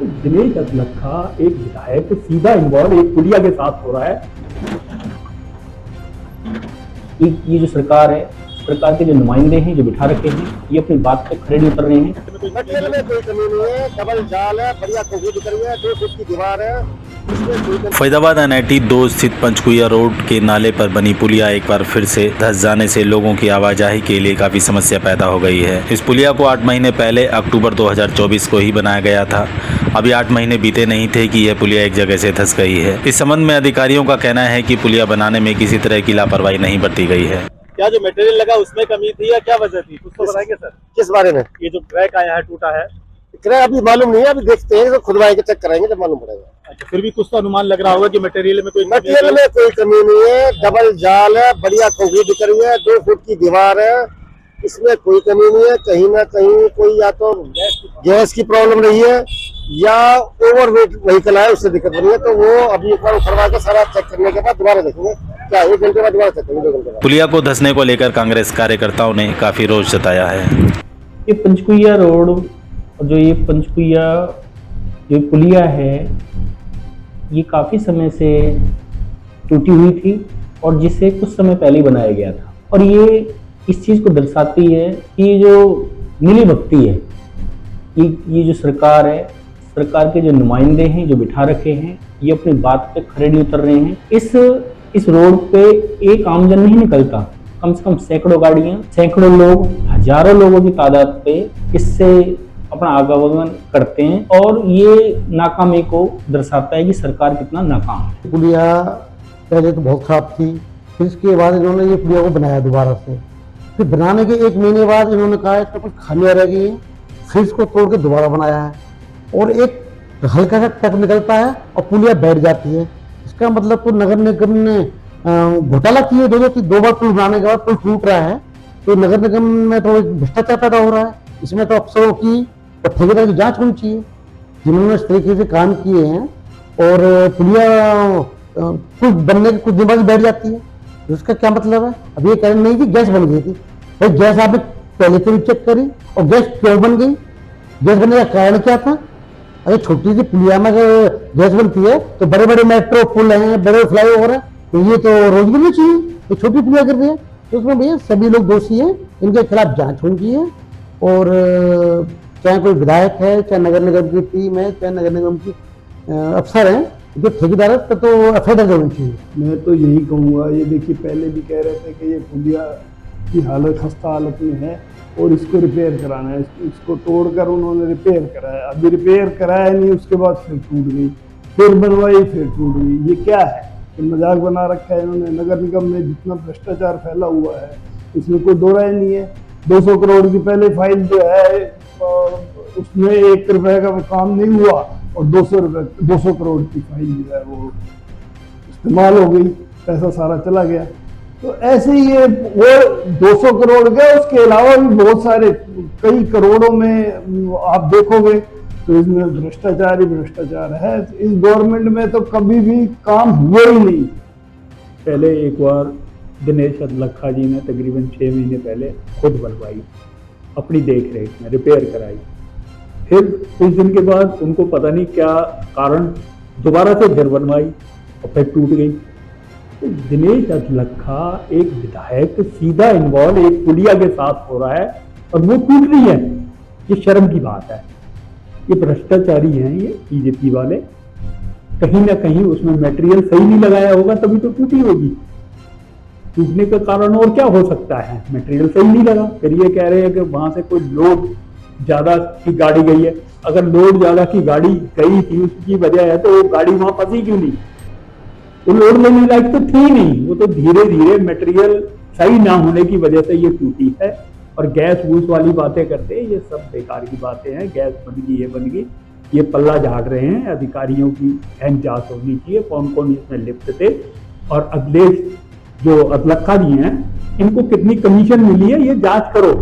दिनेश अतलखा एक विधायक सीधा इन्वॉल्व एक पुलिया के साथ हो रहा है। ये जो सरकार है, सरकार के जो नुमाइंदे हैं जो बिठा रखे हैं, ये अपनी बात पे खड़े नहीं उतर रहे हैं। मटेरियल में कोई कमी नहीं है, डबल जाल है, बढ़िया कोठी दिख रही है, 2 फुट की दीवार है। फैजाबाद NIT 2 स्थित पंचकुइया रोड के नाले पर बनी पुलिया एक बार फिर से धंस जाने से लोगों की आवाजाही के लिए काफी समस्या पैदा हो गई है। इस पुलिया को 8 महीने पहले अक्टूबर 2024 को ही बनाया गया था। अभी 8 महीने बीते नहीं थे कि यह पुलिया एक जगह से धंस गई है। इस संबंध में अधिकारियों का कहना है कि पुलिया बनाने में किसी तरह की लापरवाही नहीं बरती गई है। क्या जो मटेरियल लगा उसमें कमी थी या क्या वजह थी, कुछ तो बताएंगे सर। किस बारे में? ये जो क्रैक आया है, टूटा है, क्रैक अभी मालूम नहीं है, अभी देखते हैं, तो खुदवाएंगे, चेक कराएंगे जब मालूम पड़ेगा। अच्छा, फिर भी कुछ तो अनुमान लग रहा होगा कि मटेरियल में कोई कमी नहीं है, डबल जाल है, बढ़िया कोठी दिख रही है, 2 फुट की दीवार है, इसमें कोई कमी नहीं है। कहीं ना कहीं कोई या तो गैस की प्रॉब्लम रही है या ओवरवेट व्हीकल है, उससे दिक्कत बनी है। तो वो अभी एक बार उखड़वा के सारा चेक करने के बाद दोबारा देखेंगे, क्या 1 घंटे बाद दोबारा चेक करेंगे, 2 घंटे बाद। पुलिया को धंसने को लेकर कांग्रेस कार्यकर्ताओं ने काफी रोष जताया है। ये पंचकुइया रोड और जो ये पंचकुइया जो पुलिया है, ये काफ़ी समय से टूटी हुई थी और जिसे कुछ समय पहले ही बनाया गया था। और ये इस चीज़ को दर्शाती है कि ये जो मिली भगती है, ये जो सरकार है, सरकार के जो नुमाइंदे हैं जो बिठा रखे हैं, ये अपनी बात पे खड़े नहीं उतर रहे हैं। इस रोड पे एक आमजन नहीं निकलता, कम से कम सैकड़ों गाड़ियां, सैकड़ों लोग, हजारों लोगों की तादाद पे इससे अपना आवागमन करते हैं और ये नाकामी को दर्शाता है कि सरकार कितना नाकाम है। पुलिया पहले तो बहुत खराब थी, फिर इसके बाद इन्होंने ये पुलिया को बनाया दोबारा से। फिर बनाने के 1 महीने बाद इन्होंने कहा इसमें कुछ खामियां रह गई, फिर इसको तोड़ के दोबारा बनाया है और एक हल्का सा टक निकलता है और पुलिया बैठ जाती है। इसका मतलब तो नगर निगम ने घोटाला किए, 2 बार पुल बनाने के बाद पुल टूट रहा है, तो नगर निगम में तो भ्रष्टाचार पैदा हो रहा है। इसमें तो अफसरों की और ठेकेदार की जांच होनी चाहिए जिन्होंने इस तरीके से काम किए हैं। और पुलिया पुल बनने के कुछ दिन बाद बैठ जाती है, तो इसका क्या मतलब है? अब ये कह रहे नहीं कि गैस बन गई थी, भाई गैस आपने पहले से भी चेक करी और गैस क्यों बन गई? गैस बनने का कारण क्या था? अगर छोटी सी पुलिया में गैस बनती है तो बड़े बड़े मेट्रो पुल हैं, बड़े फ्लाईओवर है, तो ये तो रोज बननी चाहिए, तो छोटी पुलिया कर रही है। तो उसमें भैया सभी लोग दोषी हैं, इनके खिलाफ जांच होनी चाहिए। और चाहे कोई विधायक है, चाहे नगर निगम की टीम है, चाहे नगर निगम की अफसर हैं, जो ठेकेदार है तो FIR होनी चाहिए। मैं तो यही कहूँगा, ये देखिए पहले भी कह रहे थे कि ये पुलिया की हालत खस्ता हालत में है और इसको रिपेयर कराना है। इसको तोड़कर उन्होंने रिपेयर कराया, अभी रिपेयर कराया नहीं, उसके बाद फिर टूट गई, फिर बनवाई, फिर टूट गई। ये क्या है? तो मजाक बना रखा है इन्होंने। नगर निगम में जितना भ्रष्टाचार फैला हुआ है इसमें कोई दो राय नहीं है। 200 करोड़ की पहले फाइल जो है उसमें 1 रुपए का काम नहीं हुआ और 200 करोड़ की फाइल जो है वो इस्तेमाल हो गई, पैसा सारा चला गया। तो ऐसे ही ये वो 200 करोड़ गए, उसके अलावा भी बहुत सारे कई करोड़ों में आप देखोगे तो इसमें भ्रष्टाचार ही भ्रष्टाचार है। इस गवर्नमेंट में तो कभी भी काम हुआ ही नहीं। पहले एक बार दिनेश अतलखा जी ने तकरीबन 6 महीने पहले खुद बनवाई, अपनी देख रेख में रिपेयर कराई। फिर कुछ दिन के बाद उनको पता नहीं क्या कारण दोबारा से घर बनवाई और फिर टूट गई। तो दिनेश अतलखा एक विधायक सीधा इन्वॉल्व एक पुलिया के साथ हो रहा है और वो टूट रही है, ये शर्म की बात है। ये भ्रष्टाचारी हैं ये BJP वाले, कहीं ना कहीं उसमें मटेरियल सही नहीं लगाया होगा तभी तो टूटी होगी। टूटने का कारण और क्या हो सकता है? मटेरियल सही नहीं लगा। फिर ये कह रहे हैं कि वहां से कोई लोड ज्यादा की गाड़ी गई है। अगर लोड ज्यादा की गाड़ी गई थी उसकी वजह है तो वो गाड़ी वहां फंसी क्यों नहीं? वो लोड लेने लायक तो थी नहीं, वो तो धीरे धीरे मटेरियल सही ना होने की वजह से ये टूटी है। और गैस वूस वाली बातें करते हैं, ये सब बेकार की बातें हैं। गैस बन गई, ये बन गई, ये पल्ला झाड़ रहे हैं। अधिकारियों की अहम जांच होनी चाहिए, कौन कौन इसमें लिप्त थे और अखिलेश जो अतलखा जी हैं इनको कितनी कमीशन मिली है, ये जांच करो।